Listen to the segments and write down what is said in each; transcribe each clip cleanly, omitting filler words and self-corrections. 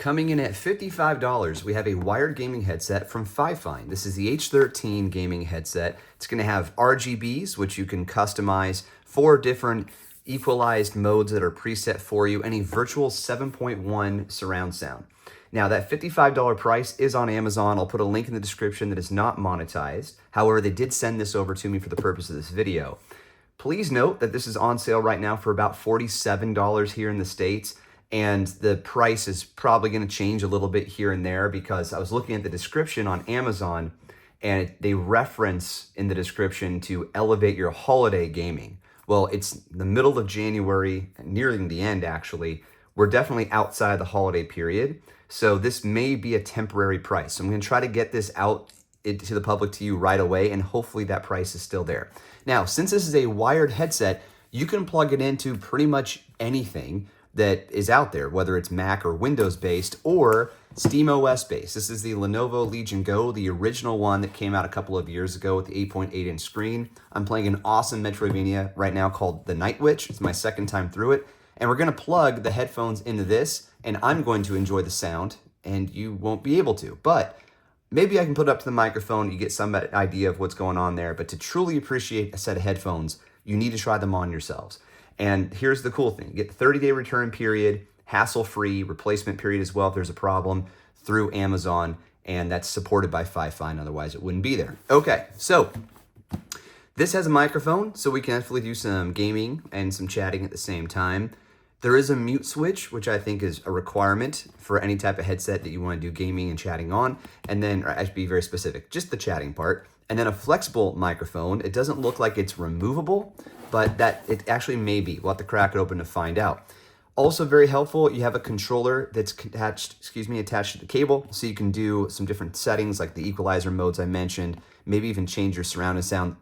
Coming in at $55, we have a wired gaming headset from FIFINE. This is the H13 gaming headset. It's going to have RGBs, which you can customize, 4 different equalized modes that are preset for you, and a virtual 7.1 surround sound. Now, that $55 price is on Amazon. I'll put a link in the description that is not monetized. However, they did send this over to me for the purpose of this video. Please note that this is on sale right now for about $47 here in the States. And the price is probably going to change a little bit here and there because I was looking at the description on Amazon and they reference in the description to elevate your holiday gaming. Well, it's the middle of January, nearing the end actually. We're definitely outside the holiday period. So this may be a temporary price. So I'm going to try to get this out to the public to you right away, and hopefully that price is still there. Now, since this is a wired headset, you can plug it into pretty much anything that is out there, whether it's Mac or Windows based or SteamOS based. This is the Lenovo Legion Go, the original one that came out a couple of years ago with the 8.8-inch screen. I'm playing an awesome Metroidvania right now called The Night Witch. It's my second time through it. And we're gonna plug the headphones into this, and I'm going to enjoy the sound, and you won't be able to. But maybe I can put it up to the microphone, you get some idea of what's going on there. But to truly appreciate a set of headphones, you need to try them on yourselves. And here's the cool thing. You get the 30-day return period, hassle-free replacement period as well if there's a problem through Amazon, and that's supported by FIFINE, otherwise it wouldn't be there. Okay, so this has a microphone, so we can definitely do some gaming and some chatting at the same time. There is a mute switch, which I think is a requirement for any type of headset that you want to do gaming and chatting on. And then, I should be very specific, just the chatting part. And then a flexible microphone. It doesn't look like it's removable, but that it actually may be. We'll have to crack it open to find out. Also very helpful, you have a controller that's attached to the cable, so you can do some different settings like the equalizer modes I mentioned, maybe even change your surround sound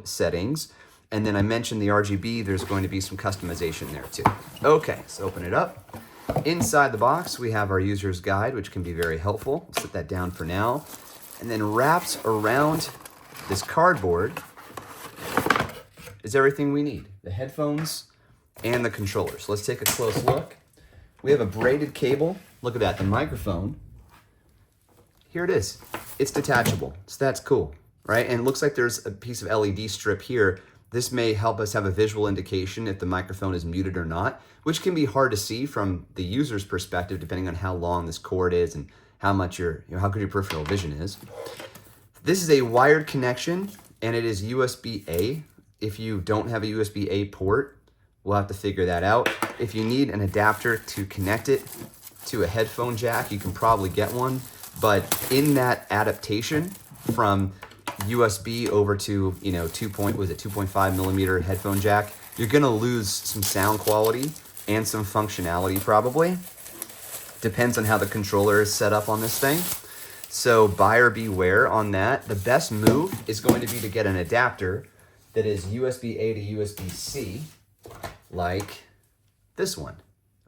settings. And then I mentioned the RGB, there's going to be some customization there too. Okay, let's open it up. Inside the box, we have our user's guide, which can be very helpful. I'll set that down for now. And then wrapped around this cardboard is everything we need. The headphones and the controllers. Let's take a close look. We have a braided cable. Look at that, the microphone. Here it is. It's detachable, so that's cool, right? And it looks like there's a piece of LED strip here. This may help us have a visual indication if the microphone is muted or not, which can be hard to see from the user's perspective, depending on how long this cord is and how much how good your peripheral vision is. This is a wired connection, and it is USB-A. If you don't have a USB-A port, we'll have to figure that out. If you need an adapter to connect it to a headphone jack, you can probably get one. But in that adaptation from USB over to 2.5 millimeter headphone jack, you're gonna lose some sound quality and some functionality probably. Depends on how the controller is set up on this thing. So buyer beware on that. The best move is going to be to get an adapter that is USB-A to USB-C, like this one.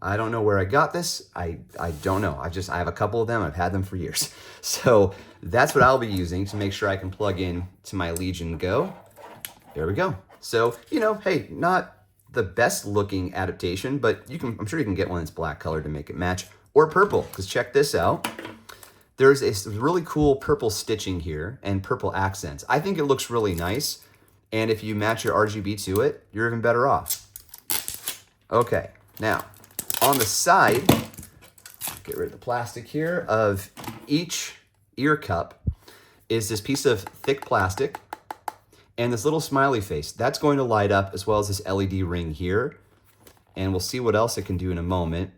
I don't know where I got this. I don't know. I have a couple of them. I've had them for years. So that's what I'll be using to make sure I can plug in to my Legion Go. There we go. So, hey, not the best looking adaptation, but I'm sure you can get one that's black colored to make it match, or purple, because check this out. There's a really cool purple stitching here and purple accents. I think it looks really nice. And if you match your RGB to it, you're even better off. Okay, now on the side, get rid of the plastic here, of each ear cup is this piece of thick plastic and this little smiley face. That's going to light up, as well as this LED ring here. And we'll see what else it can do in a moment.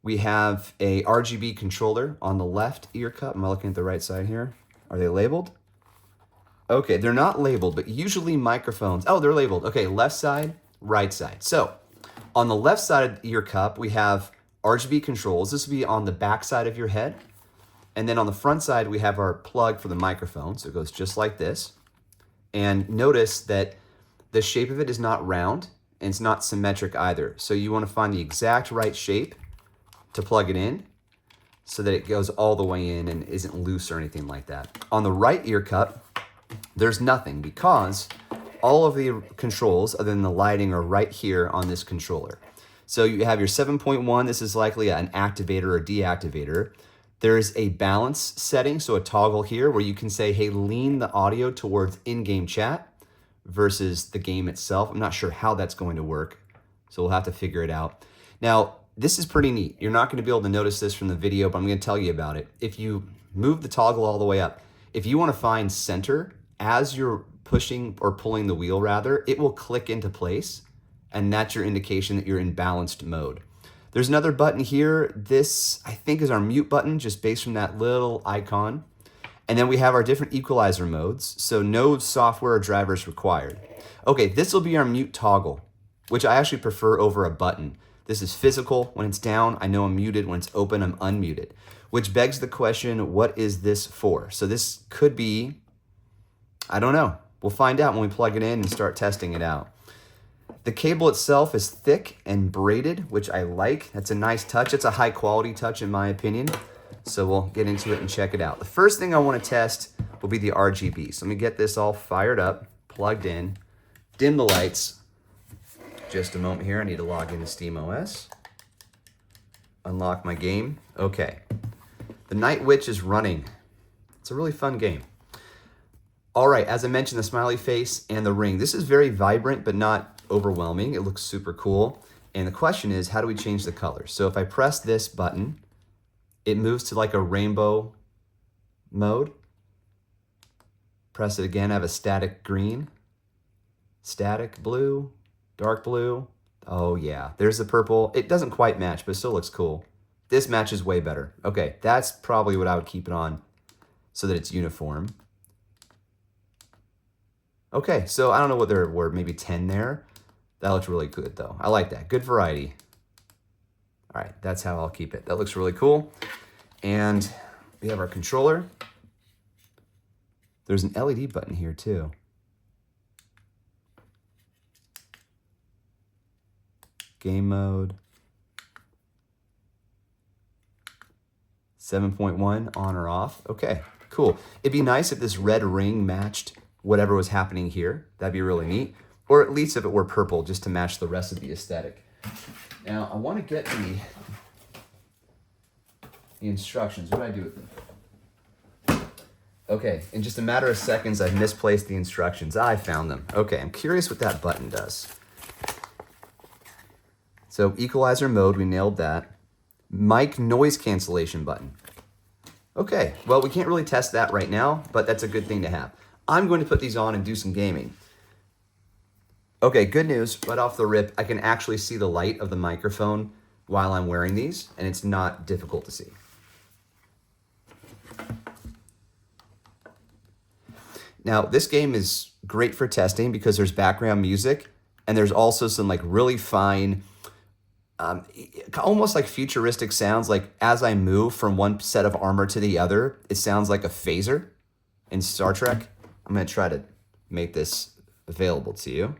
We have a RGB controller on the left ear cup. Am I looking at the right side here? Are they labeled? Okay, they're not labeled, but usually microphones, they're labeled. Okay, left side, right side. So on the left side of the ear cup, we have RGB controls. This will be on the back side of your head. And then on the front side, we have our plug for the microphone. So it goes just like this. And notice that the shape of it is not round and it's not symmetric either. So you want to find the exact right shape to plug it in so that it goes all the way in and isn't loose or anything like that. On the right ear cup, there's nothing because all of the controls other than the lighting are right here on this controller. So you have your 7.1. This is likely an activator or deactivator. There's a balance setting, so a toggle here where you can say, hey, lean the audio towards in-game chat versus the game itself. I'm not sure how that's going to work, so we'll have to figure it out. Now, this is pretty neat. You're not going to be able to notice this from the video, but I'm going to tell you about it. If you move the toggle all the way up, if you want to find center as you're pushing or pulling the wheel rather, it will click into place, and that's your indication that you're in balanced mode. There's another button here. This, I think, is our mute button, just based from that little icon. And then we have our different equalizer modes, so no software or drivers required. Okay, this will be our mute toggle, which I actually prefer over a button. This is physical. When it's down, I know I'm muted. When it's open, I'm unmuted. Which begs the question, what is this for? So this could be, I don't know. We'll find out when we plug it in and start testing it out. The cable itself is thick and braided, which I like. That's a nice touch. It's a high quality touch in my opinion. So we'll get into it and check it out. The first thing I want to test will be the RGB. So let me get this all fired up, plugged in, dim the lights. Just a moment here. I need to log into SteamOS. Unlock my game. Okay. The Night Witch is running. It's a really fun game. All right, as I mentioned, the smiley face and the ring. This is very vibrant, but not overwhelming. It looks super cool. And the question is, how do we change the color? So if I press this button, it moves to like a rainbow mode. Press it again, I have a static green, static blue, dark blue. Oh yeah, there's the purple. It doesn't quite match, but it still looks cool. This matches way better. Okay, that's probably what I would keep it on so that it's uniform. Okay, so I don't know what there were, maybe 10 there. That looks really good though. I like that, good variety. All right, that's how I'll keep it. That looks really cool. And we have our controller. There's an LED button here too. Game mode. 7.1 on or off. Okay, cool. It'd be nice if this red ring matched whatever was happening here. That'd be really neat. Or at least if it were purple, just to match the rest of the aesthetic. Now, I want to get the instructions. What do I do with them? Okay, in just a matter of seconds, I've misplaced the instructions. I found them. Okay, I'm curious what that button does. So equalizer mode, we nailed that. Mic noise cancellation button. Okay, well, we can't really test that right now, but that's a good thing to have. I'm going to put these on and do some gaming. Okay, good news, right off the rip, I can actually see the light of the microphone while I'm wearing these, and it's not difficult to see. Now, this game is great for testing because there's background music, and there's also some like really fine, almost like futuristic sounds. Like as I move from one set of armor to the other, it sounds like a phaser in Star Trek. I'm gonna try to make this available to you.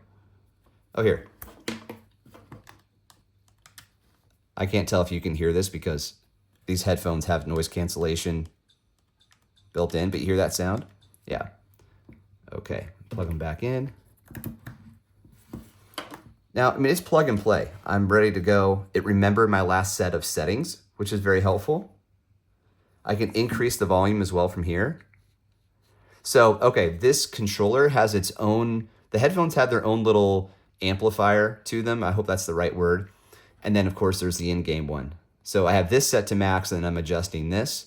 Oh, here. I can't tell if you can hear this because these headphones have noise cancellation built in, but you hear that sound? Yeah. Okay, plug them back in. Now, I mean, it's plug and play. I'm ready to go. It remembered my last set of settings, which is very helpful. I can increase the volume as well from here. So, okay, this controller has its own, the headphones have their own little amplifier to them. I hope that's the right word. And then, of course, there's the in-game one. So I have this set to max, and I'm adjusting this.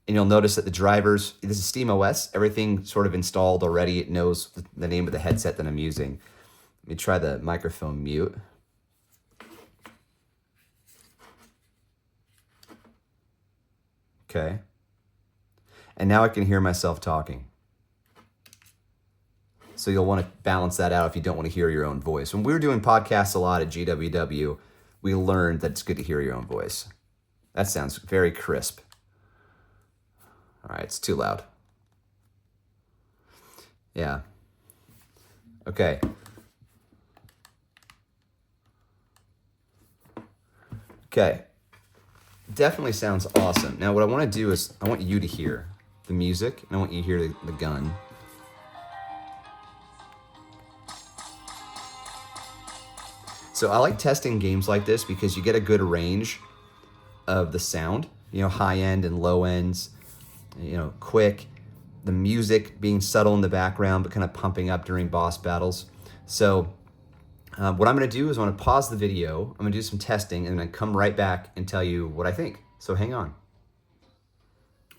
And you'll notice that the drivers, this is SteamOS, everything sort of installed already. It knows the name of the headset that I'm using. Let me try the microphone mute. Okay. And now I can hear myself talking. So you'll want to balance that out if you don't want to hear your own voice. When we were doing podcasts a lot at GWW, we learned that it's good to hear your own voice. That sounds very crisp. All right, it's too loud. Yeah. Okay. Okay. Definitely sounds awesome. Now what I want to do is I want you to hear the music, and I want you to hear the gun. So I like testing games like this because you get a good range of the sound, you know, high end and low ends, you know, quick, the music being subtle in the background, but kind of pumping up during boss battles. So what I'm gonna do is I'm gonna pause the video, I'm gonna do some testing, and then come right back and tell you what I think. So hang on.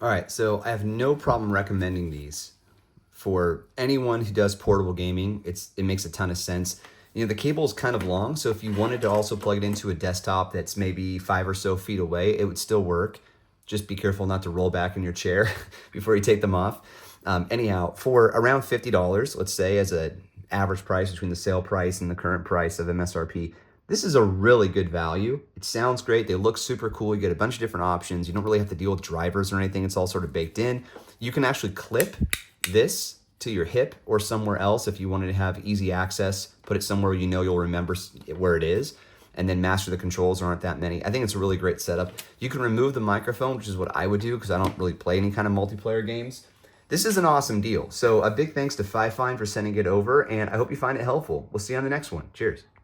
All right, so I have no problem recommending these for anyone who does portable gaming. It makes a ton of sense. You know, the cable is kind of long, so if you wanted to also plug it into a desktop that's maybe 5 or so feet away, it would still work. Just be careful not to roll back in your chair before you take them off. Anyhow, for around $50, let's say, as an average price between the sale price and the current price of MSRP, this is a really good value. It sounds great. They look super cool. You get a bunch of different options. You don't really have to deal with drivers or anything. It's all sort of baked in. You can actually clip this to your hip or somewhere else if you wanted to have easy access. Put it somewhere you know you'll remember where it is, and then master the controls. There aren't that many. I think it's a really great setup. You can remove the microphone, which is what I would do because I don't really play any kind of multiplayer games. This is an awesome deal. So a big thanks to FIFINE for sending it over, and I hope you find it helpful. We'll see you on the next one. Cheers.